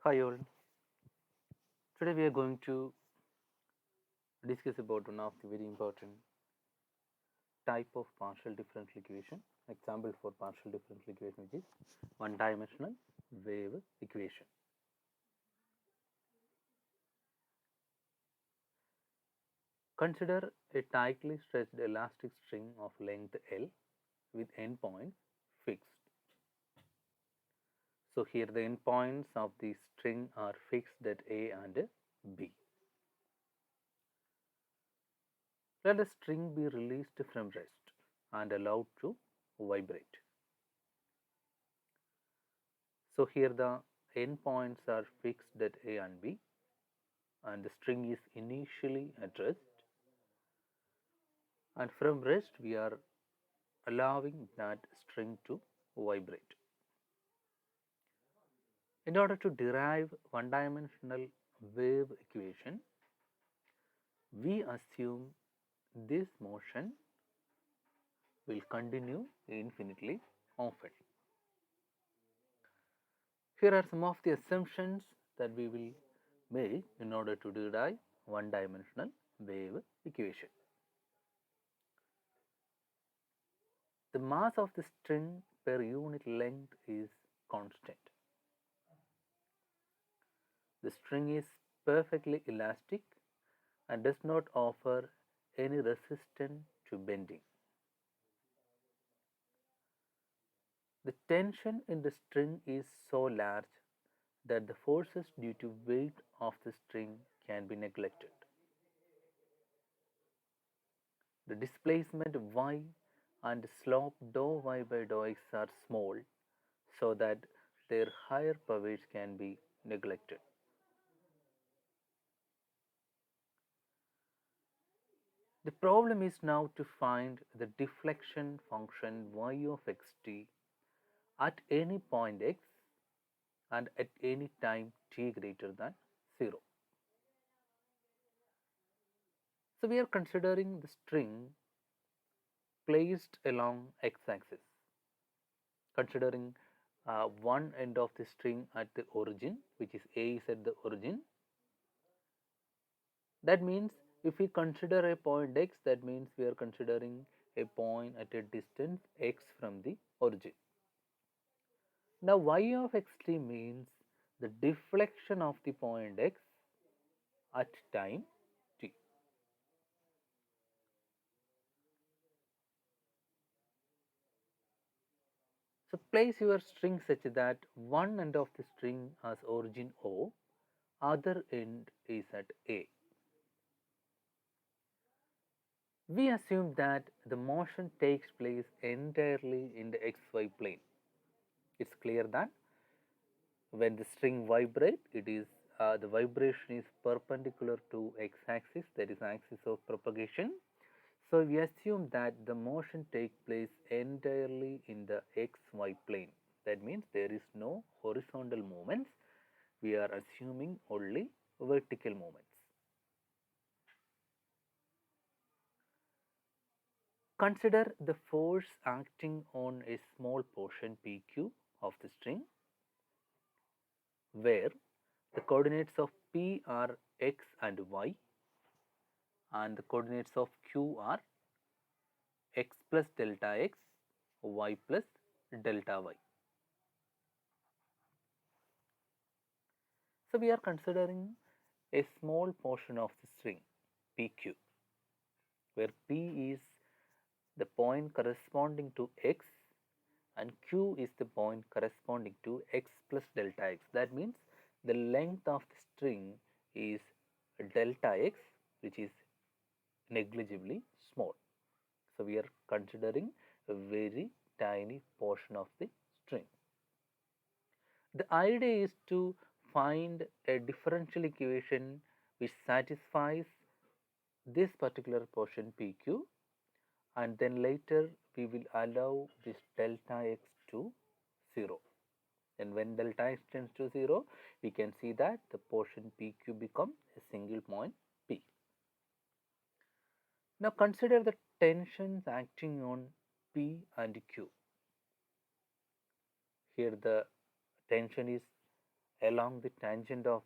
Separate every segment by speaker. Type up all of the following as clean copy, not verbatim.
Speaker 1: Hi all. Today we are going to discuss about one of the very important type of partial differential equation. Example for partial differential equation, which is one-dimensional wave equation. Consider a tightly stretched elastic string of length L with endpoints fixed. So here the endpoints of the string are fixed at A and B. Let the string be released from rest and allowed to vibrate. So here the endpoints are fixed at A and B, and the string is initially at rest, and from rest we are allowing that string to vibrate. In order to derive one-dimensional wave equation, we assume this motion will continue infinitely often. Here are some of the assumptions that we will make in order to derive one-dimensional wave equation. The mass of the string per unit length is constant. The string is perfectly elastic and does not offer any resistance to bending. The tension in the string is so large that the forces due to weight of the string can be neglected. The displacement y and slope dou y by dou x are small, so that their higher powers can be neglected. The problem is now to find the deflection function y of xt at any point x and at any time t greater than 0. So we are considering the string placed along x-axis, considering one end of the string at the origin, which is A is at the origin. That means if we consider a point x, that means we are considering a point at a distance x from the origin. Now y of xt means the deflection of the point x at time t. So place your string such that one end of the string has origin O, other end is at A. We assume that the motion takes place entirely in the xy plane. It's clear that when the string vibrates, it is the vibration is perpendicular to x-axis, that is axis of propagation. So we assume that the motion takes place entirely in the xy plane. That means there is no horizontal movements. We are assuming only vertical movements. Consider the force acting on a small portion PQ of the string, where the coordinates of P are x and y, and the coordinates of Q are x plus delta x, y plus delta y. So we are considering a small portion of the string PQ, where P is the point corresponding to x and Q is the point corresponding to x plus delta x. That means the length of the string is delta x, which is negligibly small. So we are considering a very tiny portion of the string. The idea is to find a differential equation which satisfies this particular portion PQ, and then later we will allow this delta x to 0. And when delta x tends to 0, we can see that the portion PQ becomes a single point P. Now consider the tensions acting on P and Q. Here the tension is along the tangent of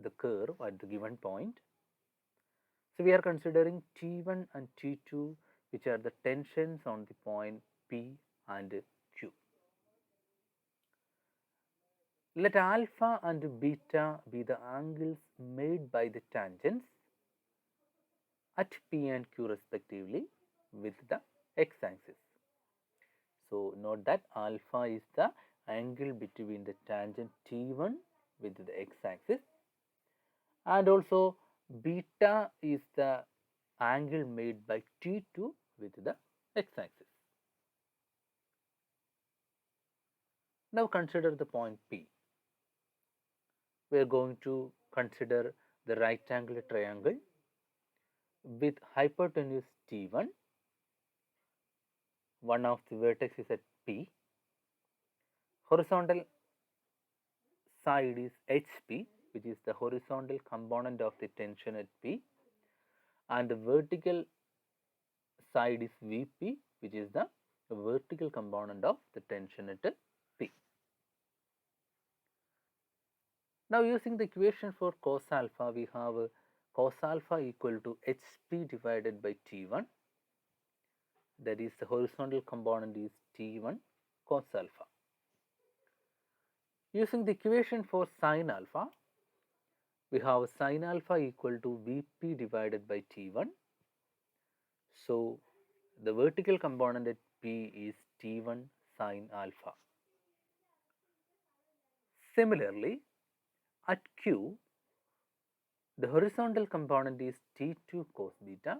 Speaker 1: the curve at the given point. So we are considering T1 and T2, which are the tensions on the point P and Q. Let alpha and beta be the angles made by the tangents at P and Q respectively with the x-axis. So note that alpha is the angle between the tangent T1 with the x-axis, and also beta is the angle made by T2 with the x-axis. Now consider the point P. We are going to consider the right angle triangle with hypotenuse T1. One of the vertices at P. Horizontal side is HP, which is the horizontal component of the tension at P, and the vertical side is VP, which is the vertical component of the tension at P. Now using the equation for cos alpha, we have cos alpha equal to HP divided by T1, that is the horizontal component is T1 cos alpha. Using the equation for sin alpha, we have sin alpha equal to Vp divided by T1. So the vertical component at P is T1 sin alpha. Similarly, at Q, the horizontal component is T2 cos beta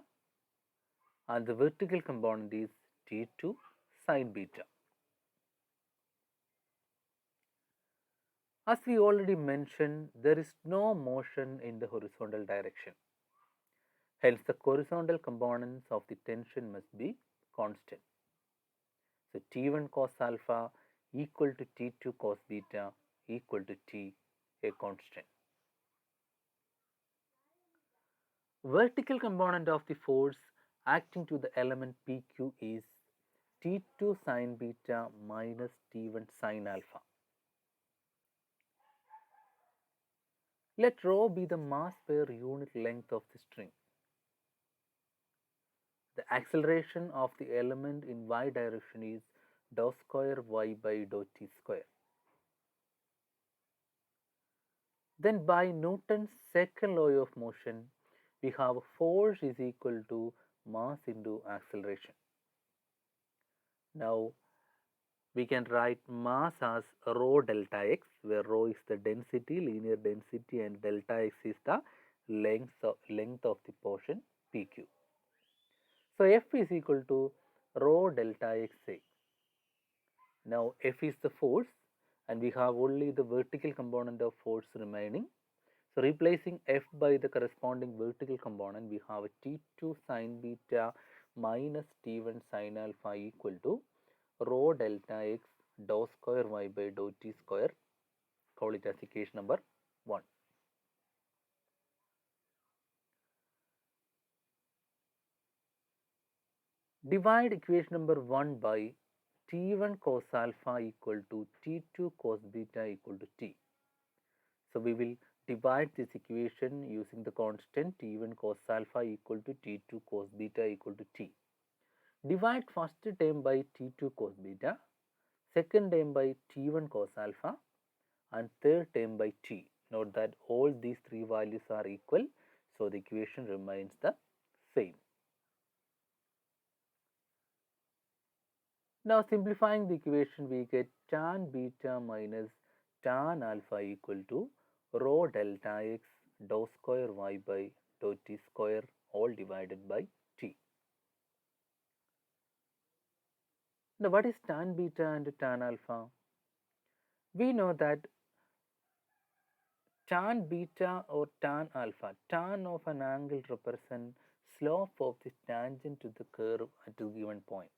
Speaker 1: and the vertical component is T2 sin beta. As we already mentioned, there is no motion in the horizontal direction. Hence, the horizontal components of the tension must be constant. So, T1 cos alpha equal to T2 cos beta equal to T, a constant. Vertical component of the force acting to the element PQ is T2 sin beta minus T1 sin alpha. Let rho be the mass per unit length of the string. The acceleration of the element in y direction is dou square y by dou t square. Then by Newton's second law of motion, we have force is equal to mass into acceleration. Now we can write mass as rho delta x, where rho is the density, linear density, and delta x is the length of the portion PQ. So F is equal to rho delta xa. Now F is the force and we have only the vertical component of force remaining. So replacing F by the corresponding vertical component, we have T2 sin beta minus T1 sin alpha equal to rho delta x dou square y by dou t square. Call it as equation number 1. Divide equation number 1 by T1 cos alpha equal to T2 cos beta equal to T. So we will divide this equation using the constant T1 cos alpha equal to T2 cos beta equal to T. Divide first term by T2 cos beta, second term by T1 cos alpha, and third term by T. Note that all these three values are equal, so the equation remains the same. Now simplifying the equation, we get tan beta minus tan alpha equal to rho delta x dou square y by dou t square all divided by t. Now what is tan beta and tan alpha? We know that tan beta or tan alpha, tan of an angle represents slope of the tangent to the curve at a given point.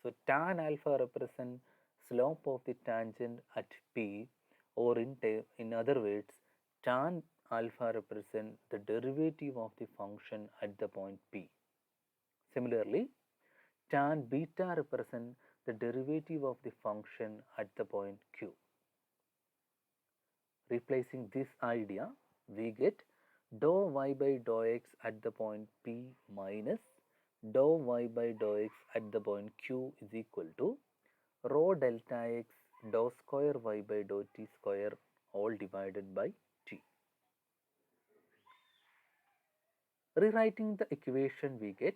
Speaker 1: So tan alpha represents slope of the tangent at P, or in other words, tan alpha represents the derivative of the function at the point P. Similarly, tan beta represents the derivative of the function at the point Q. replacing this idea, we get dou y by dou x at the point P minus dou y by dou x at the point Q is equal to rho delta x dou square y by dou t square all divided by t. Rewriting the equation, we get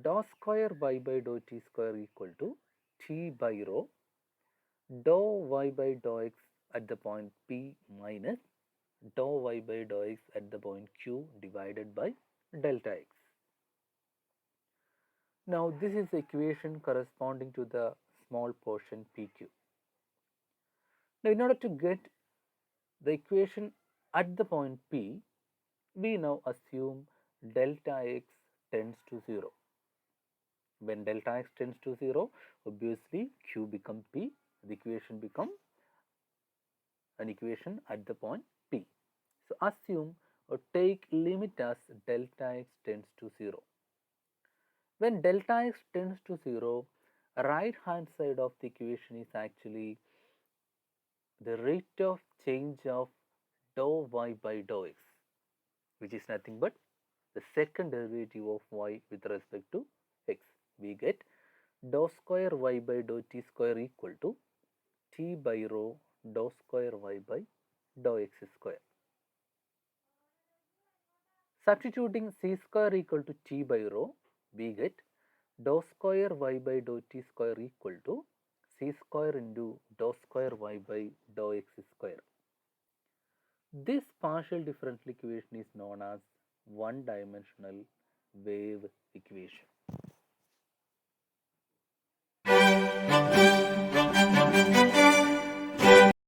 Speaker 1: dou square y by dou t square equal to t by rho dou y by dou x at the point P minus dou y by dou x at the point Q divided by delta x. Now this is the equation corresponding to the small portion PQ. Now in order to get the equation at the point P, we now assume delta x tends to 0. When delta x tends to 0, obviously Q becomes P, the equation becomes an equation at the point P. So assume or take limit as delta x tends to 0. When delta x tends to 0, right hand side of the equation is actually the rate of change of dou y by dou x, which is nothing but the second derivative of y with respect to x. We get dou square y by dou t square equal to t by rho dou square y by dou x square. Substituting c square equal to t by rho, we get dou square y by dou t square equal to c square into dou square y by dou x square. This partial differential equation is known as one-dimensional wave equation.